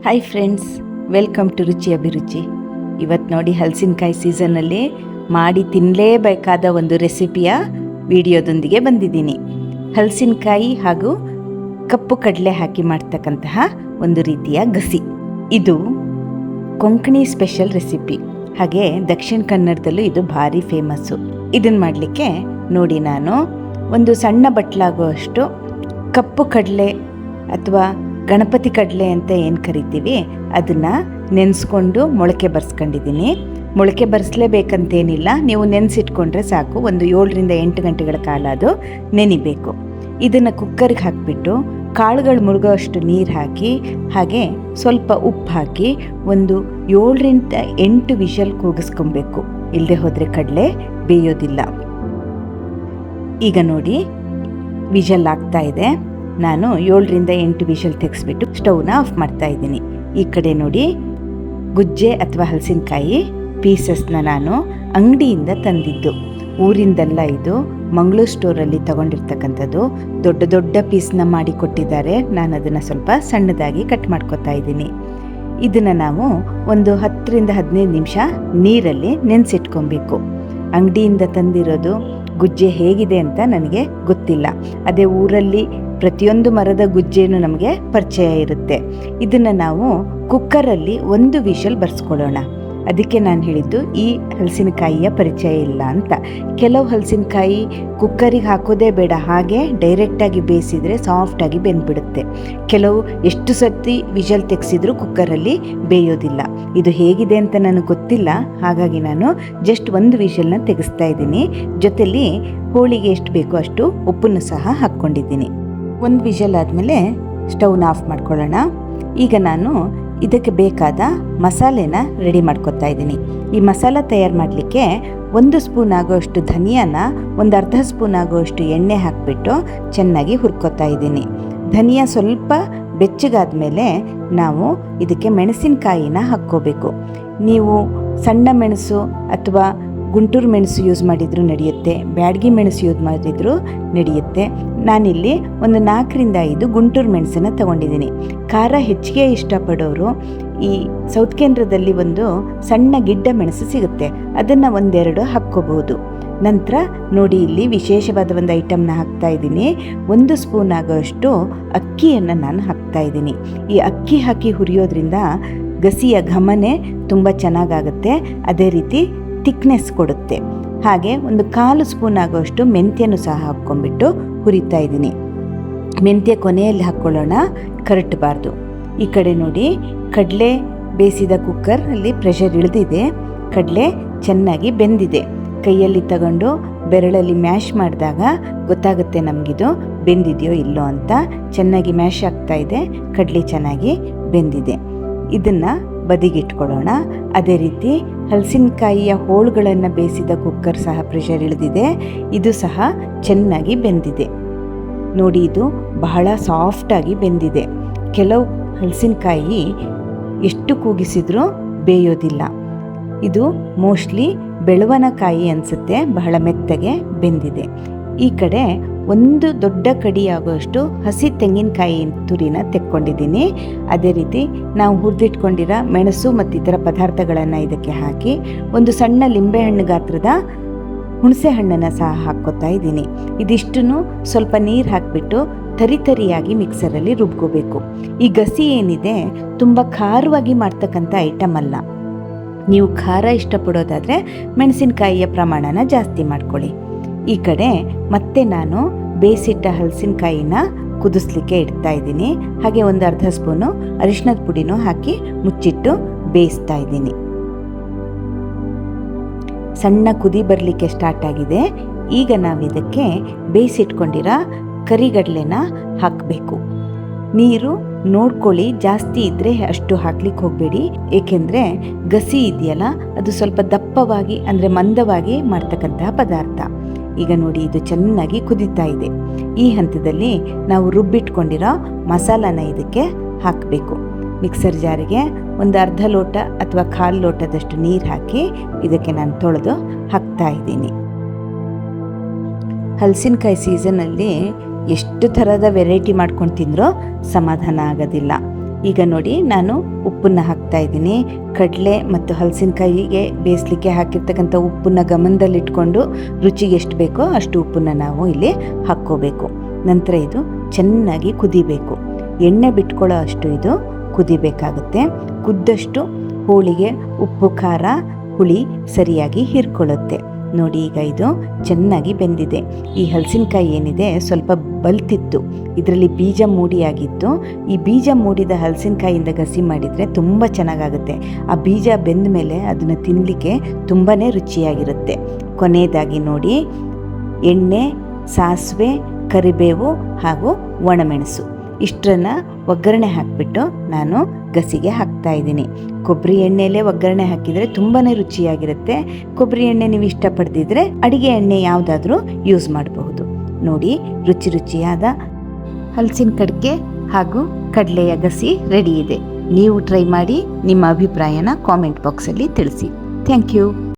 Hi friends, welcome to ರುಚಿ ಅಭಿರುಚಿ. ಇವತ್ತು ನೋಡಿ ಹಲಸಿನಕಾಯಿ ಸೀಸನ್ನಲ್ಲಿ ಮಾಡಿ ತಿನ್ನಲೇಬೇಕಾದ ಒಂದು ರೆಸಿಪಿಯ ವಿಡಿಯೋದೊಂದಿಗೆ ಬಂದಿದ್ದೀನಿ. ಹಲಸಿನಕಾಯಿ ಹಾಗೂ ಕಪ್ಪು ಕಡಲೆ ಹಾಕಿ ಮಾಡ್ತಕ್ಕಂತಹ ಒಂದು ರೀತಿಯ ಗಸಿ. ಇದು ಕೊಂಕಣಿ ಸ್ಪೆಷಲ್ ರೆಸಿಪಿ, ಹಾಗೆ ದಕ್ಷಿಣ ಕನ್ನಡದಲ್ಲೂ ಇದು ಭಾರಿ ಫೇಮಸ್ಸು. ಇದನ್ನು ಮಾಡಲಿಕ್ಕೆ ನೋಡಿ, ನಾನು ಒಂದು ಸಣ್ಣ ಬಟ್ಲಾಗುವಷ್ಟು ಕಪ್ಪು ಕಡಲೆ ಅಥವಾ ಗಣಪತಿ ಕಡಲೆ ಅಂತ ಏನು ಕರಿತೀವಿ ಅದನ್ನು ನೆನೆಸ್ಕೊಂಡು ಮೊಳಕೆ ಬರ್ಸ್ಕೊಂಡಿದ್ದೀನಿ. ಮೊಳಕೆ ಬರೆಸಲೇಬೇಕಂತೇನಿಲ್ಲ, ನೀವು ನೆನೆಸಿಟ್ಕೊಂಡ್ರೆ ಸಾಕು. ಒಂದು 7ರಿಂದ 8 ಗಂಟೆಗಳ ಕಾಲ ಅದು ನೆನಿಬೇಕು. ಇದನ್ನು ಕುಕ್ಕರ್ಗೆ ಹಾಕಿಬಿಟ್ಟು ಕಾಳುಗಳು ಮುಳುಗೋಷ್ಟು ನೀರು ಹಾಕಿ, ಹಾಗೆ ಸ್ವಲ್ಪ ಉಪ್ಪು ಹಾಕಿ ಒಂದು 7ರಿಂದ 8 ವಿಷಲ್ ಕೂಗಿಸ್ಕೊಬೇಕು. ಇಲ್ಲದೆ ಹೋದರೆ ಕಡಲೆ ಬೇಯೋದಿಲ್ಲ. ಈಗ ನೋಡಿ, ವಿಷಲ್ ಆಗ್ತಾ ಇದೆ. ನಾನು 7ರಿಂದ 8 ವಿಷಲ್ ತೆಗೆಸ್ಬಿಟ್ಟು ಸ್ಟವ್ನ ಆಫ್ ಮಾಡ್ತಾ ಇದ್ದೀನಿ. ಈ ಕಡೆ ನೋಡಿ, ಗುಜ್ಜೆ ಅಥವಾ ಹಲಸಿನಕಾಯಿ ಪೀಸಸ್ನ ನಾನು ಅಂಗಡಿಯಿಂದ ತಂದಿದ್ದು, ಊರಿಂದಲ್ಲ. ಇದು ಮಂಗಳೂರು ಸ್ಟೋರಲ್ಲಿ ತಗೊಂಡಿರ್ತಕ್ಕಂಥದ್ದು. ದೊಡ್ಡ ದೊಡ್ಡ ಪೀಸ್ನ ಮಾಡಿ ಕೊಟ್ಟಿದ್ದಾರೆ. ನಾನು ಅದನ್ನು ಸ್ವಲ್ಪ ಸಣ್ಣದಾಗಿ ಕಟ್ ಮಾಡ್ಕೊತಾ ಇದ್ದೀನಿ. ಇದನ್ನು ನಾವು ಒಂದು 10ರಿಂದ 15 ನಿಮಿಷ ನೀರಲ್ಲಿ ನೆನೆಸಿಟ್ಕೊಬೇಕು. ಅಂಗಡಿಯಿಂದ ತಂದಿರೋದು ಗುಜ್ಜೆ ಹೇಗಿದೆ ಅಂತ ನನಗೆ ಗೊತ್ತಿಲ್ಲ. ಅದೇ ಊರಲ್ಲಿ ಪ್ರತಿಯೊಂದು ಮರದ ಗುಜ್ಜೆನೂ ನಮಗೆ ಪರಿಚಯ ಇರುತ್ತೆ. ಇದನ್ನು ನಾವು ಕುಕ್ಕರಲ್ಲಿ 1 ವಿಷಲ್ ಬರ್ಸ್ಕೊಳ್ಳೋಣ. ಅದಕ್ಕೆ ನಾನು ಹೇಳಿದ್ದು ಈ ಹಲಸಿನಕಾಯಿಯ ಪರಿಚಯ ಇಲ್ಲ ಅಂತ. ಕೆಲವು ಹಲಸಿನಕಾಯಿ ಕುಕ್ಕರಿಗೆ ಹಾಕೋದೇ ಬೇಡ, ಹಾಗೆ ಡೈರೆಕ್ಟಾಗಿ ಬೇಯಿಸಿದರೆ ಸಾಫ್ಟಾಗಿ ಬೆಂದ್ಬಿಡುತ್ತೆ. ಕೆಲವು ಎಷ್ಟು ಸರ್ತಿ ವಿಷಲ್ ತೆಗೆಸಿದ್ರೂ ಕುಕ್ಕರಲ್ಲಿ ಬೇಯೋದಿಲ್ಲ. ಇದು ಹೇಗಿದೆ ಅಂತ ನನಗೆ ಗೊತ್ತಿಲ್ಲ, ಹಾಗಾಗಿ ನಾನು ಜಸ್ಟ್ 1 ವಿಷಲ್ನ ತೆಗೆಸ್ತಾ ಇದ್ದೀನಿ. ಜೊತೆಲಿ ಹೋಳಿಗೆ ಎಷ್ಟು ಬೇಕೋ ಅಷ್ಟು ಉಪ್ಪನ್ನು ಸಹ ಹಾಕ್ಕೊಂಡಿದ್ದೀನಿ. 1 ವಿಷಲ್ ಆದಮೇಲೆ ಸ್ಟವ್ನ ಆಫ್ ಮಾಡ್ಕೊಳ್ಳೋಣ. ಈಗ ನಾನು ಇದಕ್ಕೆ ಬೇಕಾದ ಮಸಾಲೆನ ರೆಡಿ ಮಾಡ್ಕೊತಾ ಇದ್ದೀನಿ. ಈ ಮಸಾಲ ತಯಾರು ಮಾಡಲಿಕ್ಕೆ 1 ಸ್ಪೂನ್ ಆಗೋಷ್ಟು ಧನಿಯಾನ ಒಂದು ಅರ್ಧ ಸ್ಪೂನ್ ಆಗೋಷ್ಟು ಎಣ್ಣೆ ಹಾಕಿಬಿಟ್ಟು ಚೆನ್ನಾಗಿ ಹುರ್ಕೊತಾ ಇದ್ದೀನಿ. ಧನಿಯಾ ಸ್ವಲ್ಪ ಬೆಚ್ಚಗಾದ ಮೇಲೆ ನಾವು ಇದಕ್ಕೆ ಮೆಣಸಿನಕಾಯಿನ ಹಾಕ್ಕೋಬೇಕು. ನೀವು ಸಣ್ಣ ಮೆಣಸು ಅಥವಾ ಗುಂಟೂರು ಮೆಣಸು ಯೂಸ್ ಮಾಡಿದರೂ ನಡೆಯುತ್ತೆ, ಬ್ಯಾಡಗಿ ಮೆಣಸು ಯೂಸ್ ಮಾಡಿದರೂ ನಡೆಯುತ್ತೆ. ನಾನಿಲ್ಲಿ ಒಂದು 4ರಿಂದ 5 ಗುಂಟೂರು ಮೆಣಸನ್ನು ತಗೊಂಡಿದ್ದೀನಿ. ಖಾರ ಹೆಚ್ಚಿಗೆ ಇಷ್ಟಪಡೋರು ಈ ಸೌತ್ ಕೇಂದ್ರದಲ್ಲಿ ಒಂದು ಸಣ್ಣ ಗಿಡ್ಡ ಮೆಣಸು ಸಿಗುತ್ತೆ, ಅದನ್ನು 1-2 ಹಾಕ್ಕೋಬಹುದು. ನಂತರ ನೋಡಿ, ಇಲ್ಲಿ ವಿಶೇಷವಾದ ಒಂದು ಐಟಮ್ನ ಹಾಕ್ತಾ ಇದ್ದೀನಿ. 1 ಸ್ಪೂನ್ ಆಗೋಷ್ಟು ಅಕ್ಕಿಯನ್ನು ನಾನು ಹಾಕ್ತಾ ಇದ್ದೀನಿ. ಈ ಅಕ್ಕಿ ಹಾಕಿ ಹುರಿಯೋದ್ರಿಂದ ಗಸಿಯ ಘಮನೆ ತುಂಬ ಚೆನ್ನಾಗಾಗುತ್ತೆ, ಅದೇ ರೀತಿ ಥಿಕ್ನೆಸ್ ಕೊಡುತ್ತೆ. ಹಾಗೆ ಒಂದು 1/4 ಸ್ಪೂನ್ ಆಗೋಷ್ಟು ಮೆಂತ್ಯನೂ ಸಹ ಹಾಕ್ಕೊಂಡ್ಬಿಟ್ಟು ಹುರಿತಾ ಇದ್ದೀನಿ. ಮೆಂತ್ಯ ಕೊನೆಯಲ್ಲಿ ಹಾಕ್ಕೊಳ್ಳೋಣ, ಕರಟಬಾರ್ದು. ಈ ಕಡೆ ನೋಡಿ, ಕಡಲೆ ಬೇಯಿಸಿದ ಕುಕ್ಕರಲ್ಲಿ ಪ್ರೆಷರ್ ಇಳಿದಿದೆ, ಕಡಲೆ ಚೆನ್ನಾಗಿ ಬೆಂದಿದೆ. ಕೈಯಲ್ಲಿ ತಗೊಂಡು ಬೆರಳಲ್ಲಿ ಮ್ಯಾಶ್ ಮಾಡಿದಾಗ ಗೊತ್ತಾಗುತ್ತೆ ನಮಗಿದು ಬೆಂದಿದೆಯೋ ಇಲ್ಲೋ ಅಂತ. ಚೆನ್ನಾಗಿ ಮ್ಯಾಶ್ ಆಗ್ತಾ ಇದೆ, ಕಡಲೆ ಚೆನ್ನಾಗಿ ಬೆಂದಿದೆ. ಇದನ್ನು ಬದಿಗಿಟ್ಕೊಳ್ಳೋಣ. ಅದೇ ರೀತಿ ಹಲಸಿನಕಾಯಿಯ ಹೋಳುಗಳನ್ನು ಬೇಯಿಸಿದ ಕುಕ್ಕರ್ ಸಹ ಪ್ರೆಷರ್ ಇಳಿದಿದೆ, ಇದು ಸಹ ಚೆನ್ನಾಗಿ ಬೆಂದಿದೆ. ನೋಡಿ, ಇದು ಬಹಳ ಸಾಫ್ಟಾಗಿ ಬೆಂದಿದೆ. ಕೆಲವು ಹಲಸಿನಕಾಯಿ ಎಷ್ಟು ಕೂಗಿಸಿದ್ರೂ ಬೇಯೋದಿಲ್ಲ. ಇದು ಮೋಸ್ಟ್ಲಿ ಬೆಳವನಕಾಯಿ ಅನಿಸುತ್ತೆ, ಬಹಳ ಮೆತ್ತಗೆ ಬೆಂದಿದೆ. ಈ ಕಡೆ 1 ದೊಡ್ಡ ಕಡಿಯಾಗುವಷ್ಟು ಹಸಿ ತೆಂಗಿನಕಾಯಿ ತುರಿನ ತೆಕ್ಕೊಂಡಿದ್ದೀನಿ. ಅದೇ ರೀತಿ ನಾವು ಹುರಿದಿಟ್ಕೊಂಡಿರೋ ಮೆಣಸು ಮತ್ತು ಇತರ ಪದಾರ್ಥಗಳನ್ನು ಇದಕ್ಕೆ ಹಾಕಿ, ಒಂದು ಸಣ್ಣ ಲಿಂಬೆಹಣ್ಣು ಗಾತ್ರದ ಹುಣಸೆ ಹಣ್ಣನ್ನು ಸಹ ಹಾಕ್ಕೊತಾ ಇದ್ದೀನಿ. ಇದಿಷ್ಟನ್ನು ಸ್ವಲ್ಪ ನೀರು ಹಾಕಿಬಿಟ್ಟು ತರಿಯಾಗಿ ಮಿಕ್ಸರಲ್ಲಿ ರುಬ್ಕೋಬೇಕು. ಈ ಗಸಿ ಏನಿದೆ ತುಂಬ ಖಾರವಾಗಿ ಮಾಡ್ತಕ್ಕಂಥ ಐಟಮ್ ಅಲ್ಲ. ನೀವು ಖಾರ ಇಷ್ಟಪಡೋದಾದರೆ ಮೆಣಸಿನಕಾಯಿಯ ಪ್ರಮಾಣನ ಜಾಸ್ತಿ ಮಾಡ್ಕೊಳ್ಳಿ. ಈ ಕಡೆ ಮತ್ತೆ ನಾನು ಬೇಯಿಸಿಟ್ಟ ಹಲಸಿನಕಾಯಿನ ಕುದಿಸ್ಲಿಕ್ಕೆ ಇಡ್ತಾ ಇದ್ದೀನಿ. ಹಾಗೆ ಒಂದು ಅರ್ಧ ಸ್ಪೂನು ಅರಿಶಿಣದ ಪುಡಿನೂ ಹಾಕಿ ಮುಚ್ಚಿಟ್ಟು ಬೇಯಿಸ್ತಾ ಇದ್ದೀನಿ. ಸಣ್ಣ ಕುದಿ ಬರಲಿಕ್ಕೆ ಸ್ಟಾರ್ಟ್ ಆಗಿದೆ. ಈಗ ನಾವು ಇದಕ್ಕೆ ಬೇಯಿಸಿಟ್ಕೊಂಡಿರೋ ಕರಿಗಡಲೆನ ಹಾಕಬೇಕು. ನೀರು ನೋಡ್ಕೊಳ್ಳಿ, ಜಾಸ್ತಿ ಇದ್ದರೆ ಅಷ್ಟು ಹಾಕ್ಲಿಕ್ಕೆ ಹೋಗಬೇಡಿ. ಏಕೆಂದರೆ ಗಸಿ ಇದೆಯಲ್ಲ, ಅದು ಸ್ವಲ್ಪ ದಪ್ಪವಾಗಿ ಅಂದರೆ ಮಂದವಾಗಿ ಮಾಡ್ತಕ್ಕಂತಹ ಪದಾರ್ಥ. ಈಗ ನೋಡಿ, ಇದು ಚೆನ್ನಾಗಿ ಕುದೀತಾ ಇದೆ. ಈ ಹಂತದಲ್ಲಿ ನಾವು ರುಬ್ಬಿಟ್ಕೊಂಡಿರೋ ಮಸಾಲಾನ ಇದಕ್ಕೆ ಹಾಕಬೇಕು. ಮಿಕ್ಸರ್ ಜಾರಿಗೆ ಒಂದು ಅರ್ಧ ಲೋಟ ಅಥವಾ 1/4 ಲೋಟದಷ್ಟು ನೀರು ಹಾಕಿ ಇದಕ್ಕೆ ನಾನು ತೊಳೆದು ಹಾಕ್ತಾ ಇದ್ದೀನಿ. ಹಲಸಿನಕಾಯಿ ಸೀಸನಲ್ಲಿ ಎಷ್ಟು ಥರದ ವೆರೈಟಿ ಮಾಡ್ಕೊಂಡು ತಿಂದರೂ ಸಮಾಧಾನ ಆಗೋದಿಲ್ಲ. ಈಗ ನೋಡಿ ನಾನು ಉಪ್ಪನ್ನು ಹಾಕ್ತಾ ಇದ್ದೀನಿ. ಕಡಲೆ ಮತ್ತು ಹಲಸಿನಕಾಯಿಗೆ ಬೇಯಿಸ್ಲಿಕ್ಕೆ ಹಾಕಿರ್ತಕ್ಕಂಥ ಉಪ್ಪನ್ನು ಗಮನದಲ್ಲಿಟ್ಕೊಂಡು ರುಚಿಗೆ ಎಷ್ಟು ಬೇಕೋ ಅಷ್ಟು ಉಪ್ಪನ್ನು ನಾವು ಇಲ್ಲಿ ಹಾಕ್ಕೋಬೇಕು. ನಂತರ ಇದು ಚೆನ್ನಾಗಿ ಕುದಿಬೇಕು. ಎಣ್ಣೆ ಬಿಟ್ಕೊಳ್ಳೋ ಅಷ್ಟು ಇದು ಕುದಿಬೇಕಾಗುತ್ತೆ. ಕುದ್ದಷ್ಟು ಹೋಳಿಗೆ ಉಪ್ಪು ಖಾರ ಹುಳಿ ಸರಿಯಾಗಿ ಹೀರ್ಕೊಳ್ಳುತ್ತೆ. ನೋಡಿ ಈಗ ಇದು ಚೆನ್ನಾಗಿ ಬೆಂದಿದೆ. ಈ ಹಲಸಿನಕಾಯಿ ಏನಿದೆ ಸ್ವಲ್ಪ ಬಲ್ತಿತ್ತು, ಇದರಲ್ಲಿ ಬೀಜ ಮೂಡಿಯಾಗಿತ್ತು. ಈ ಬೀಜ ಮೂಡಿದ ಹಲಸಿನಕಾಯಿಯಿಂದ ಗಸಿ ಮಾಡಿದರೆ ತುಂಬ ಚೆನ್ನಾಗಾಗುತ್ತೆ. ಆ ಬೀಜ ಬೆಂದ ಮೇಲೆ ಅದನ್ನು ತಿನ್ನಲಿಕ್ಕೆ ತುಂಬಾ ರುಚಿಯಾಗಿರುತ್ತೆ. ಕೊನೆಯದಾಗಿ ನೋಡಿ ಎಣ್ಣೆ, ಸಾಸಿವೆ, ಕರಿಬೇವು ಹಾಗೂ ಒಣಮೆಣಸು ಇಷ್ಟನ್ನು ಒಗ್ಗರಣೆ ಹಾಕಿಬಿಟ್ಟು ನಾನು ಗಸಿಗೆ ಹಾಕ್ತಾ ಇದ್ದೀನಿ. ಕೊಬ್ಬರಿ ಎಣ್ಣೆಯಲ್ಲೇ ಒಗ್ಗರಣೆ ಹಾಕಿದರೆ ತುಂಬಾ ರುಚಿಯಾಗಿರುತ್ತೆ. ಕೊಬ್ಬರಿ ಎಣ್ಣೆ ನೀವು ಇಷ್ಟಪಡ್ದಿದ್ರೆ ಅಡಿಗೆ ಎಣ್ಣೆ ಯಾವುದಾದ್ರೂ ಯೂಸ್ ಮಾಡಬಹುದು. ನೋಡಿ ರುಚಿಯಾದ ಹಲಸಿನ ಕಡ್ಕೆ ಹಾಗೂ ಕಡಲೆಯ ಗಸಿ ರೆಡಿ ಇದೆ. ನೀವು ಟ್ರೈ ಮಾಡಿ ನಿಮ್ಮ ಅಭಿಪ್ರಾಯನ ಕಾಮೆಂಟ್ ಬಾಕ್ಸಲ್ಲಿ ತಿಳಿಸಿ. Thank you.